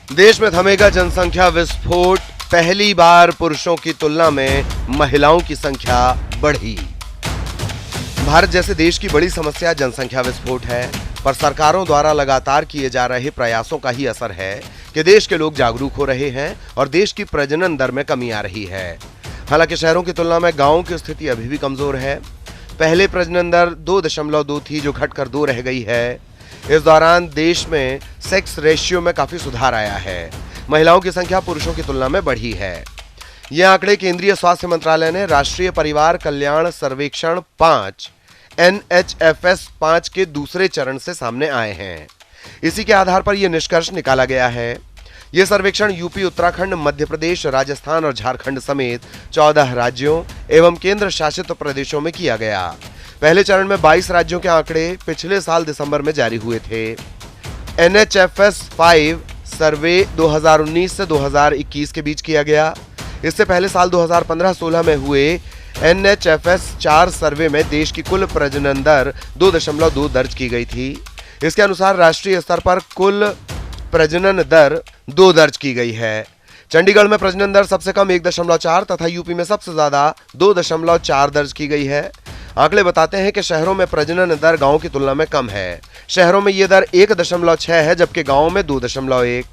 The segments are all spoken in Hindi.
देश में थमेगा जनसंख्या विस्फोट। पहली बार पुरुषों की तुलना में महिलाओं की संख्या बढ़ी। भारत जैसे देश की बड़ी समस्या जनसंख्या विस्फोट है, पर सरकारों द्वारा लगातार किए जा रहे प्रयासों का ही असर है कि देश के लोग जागरूक हो रहे हैं और देश की प्रजनन दर में कमी आ रही है। हालांकि शहरों की तुलना में गांवों की स्थिति अभी भी कमजोर है। पहले प्रजनन दर 2.2 थी, जो घटकर 2 रह गई है। इस दौरान देश में सेक्स रेशियो में काफी सुधार आया है। महिलाओं की संख्या पुरुषों की तुलना में बढ़ी है। ये आंकड़े केंद्रीय स्वास्थ्य मंत्रालय ने राष्ट्रीय परिवार कल्याण सर्वेक्षण 5 NHFS 5 के दूसरे चरण से सामने आए हैं। इसी के आधार पर यह निष्कर्ष निकाला गया है। यह सर्वेक्षण यूपी, उत्तराखंड, मध्य प्रदेश, राजस्थान और झारखंड समेत 14 राज्यों एवं केंद्र शासित प्रदेशों में किया गया। पहले चरण में 22 राज्यों के आंकड़े पिछले साल दिसंबर में जारी हुए थे। NHFS 5 सर्वे 2019 से 2021 के बीच किया गया। इससे पहले साल 2015-16 में हुए NHFS 4 सर्वे में देश की कुल प्रजनन दर 2.2 दर्ज की गई थी। इसके अनुसार राष्ट्रीय स्तर पर कुल प्रजनन दर 2 दर्ज की गई है। चंडीगढ़ में प्रजनन दर सबसे कम 1.4 तथा यूपी में सबसे ज्यादा 2.4 दर्ज की गई है। आंकड़े बताते हैं कि शहरों में प्रजनन दर गांवों की तुलना में कम है। शहरों में यह दर 1.6 है, जबकि गांवों में 2.1।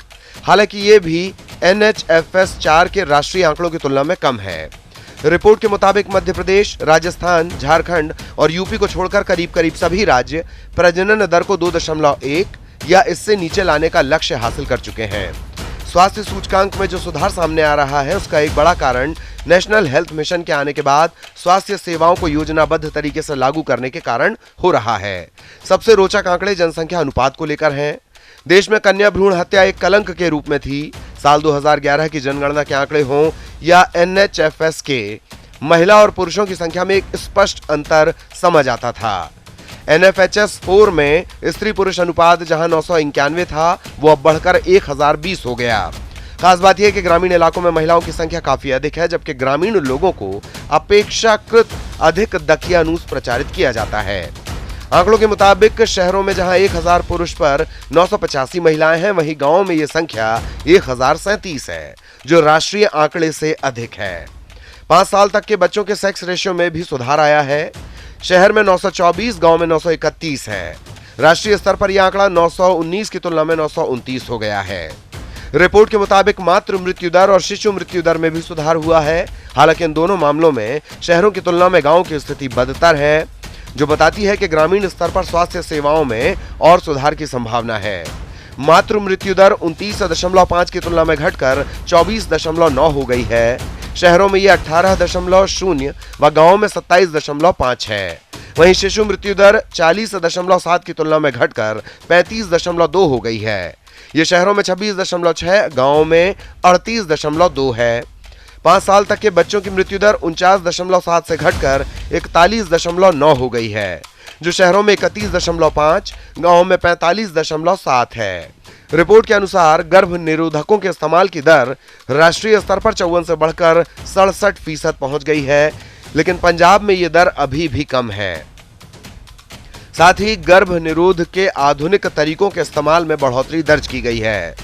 हालांकि ये भी NHFS 4 के राष्ट्रीय आंकड़ों की तुलना में कम है। रिपोर्ट के मुताबिक मध्य प्रदेश, राजस्थान, झारखंड और यूपी को छोड़कर करीब सभी राज्य प्रजनन दर को 2.1 या इससे नीचे लाने का लक्ष्य हासिल कर चुके हैं। स्वास्थ्य सूचकांक में जो सुधार सामने आ रहा है, उसका एक बड़ा कारण नेशनल हेल्थ मिशन के आने के बाद स्वास्थ्य सेवाओं को योजनाबद्ध तरीके से लागू करने के कारण हो रहा है। सबसे रोचक आंकड़े जनसंख्या अनुपात को लेकर हैं। देश में कन्या भ्रूण हत्या एक कलंक के रूप में थी। साल 2011 की जनगणना के आंकड़े हों या NHFS के, महिला और पुरुषों की संख्या में एक स्पष्ट अंतर समझ आता था। NFHS 4 में स्त्री पुरुष अनुपात जहां 991 था, वो अब बढ़कर 1020 हो गया। खास बात यह है कि ग्रामीण इलाकों में महिलाओं की संख्या काफी अधिक है, जबकि ग्रामीण लोगों को अपेक्षाकृत अधिक दकियानूस प्रचारित किया जाता है। आंकड़ों के मुताबिक शहरों में जहां 1000 पुरुष पर 985 महिलाएं हैं, वहीं गांवों में यह संख्या 1037 है, जो राष्ट्रीय आंकड़े से अधिक है। 5 साल तक के बच्चों के सेक्स रेशियो में भी सुधार आया है। शहर में 924, गांव में 931 है। राष्ट्रीय स्तर पर यह आंकड़ा 919 की तुलना में 929 हो गया है। रिपोर्ट के मुताबिक मातृ मृत्यु दर और शिशु मृत्यु दर में भी सुधार हुआ है। हालांकि इन दोनों मामलों में शहरों की तुलना में गांव की स्थिति बदतर है, जो बताती है कि ग्रामीण स्तर पर स्वास्थ्य सेवाओं में और सुधार की संभावना है। मातृ मृत्यु दर 29.5 की तुलना में घटकर 24.9 हो गई है। शहरों में यह 18.0 व गांवों में 27.5 है। वहीं शिशु मृत्यु दर 40.7 की तुलना में घटकर 35.2 हो गई है। ये शहरों में 26.6, गांवों में 38.2 है। 5 साल तक के बच्चों की मृत्यु दर 49.7 से घटकर 41.9 हो गई है, जो शहरों में 31.5, गांवों में 45.7 है। रिपोर्ट के अनुसार गर्भ निरोधकों के इस्तेमाल की दर राष्ट्रीय स्तर पर 54 से बढ़कर 67% पहुंच गई है, लेकिन पंजाब में यह दर अभी भी कम है। साथ ही गर्भ निरोध के आधुनिक तरीकों के इस्तेमाल में बढ़ोतरी दर्ज की गई है।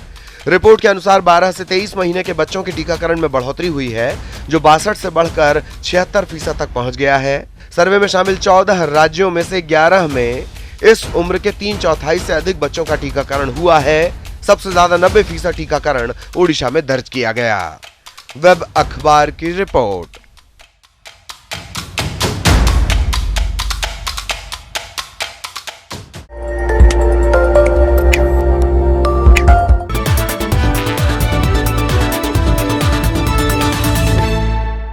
रिपोर्ट के अनुसार 12 से 23 महीने के बच्चों के टीकाकरण में बढ़ोतरी हुई है, जो 62 से बढ़कर 76% तक पहुंच गया है। सर्वे में शामिल 14 राज्यों में से 11 में इस उम्र के 3/4 से अधिक बच्चों का टीकाकरण हुआ है। सबसे ज्यादा 90% टीकाकरण ओडिशा में दर्ज किया गया। वेब अखबार की रिपोर्ट।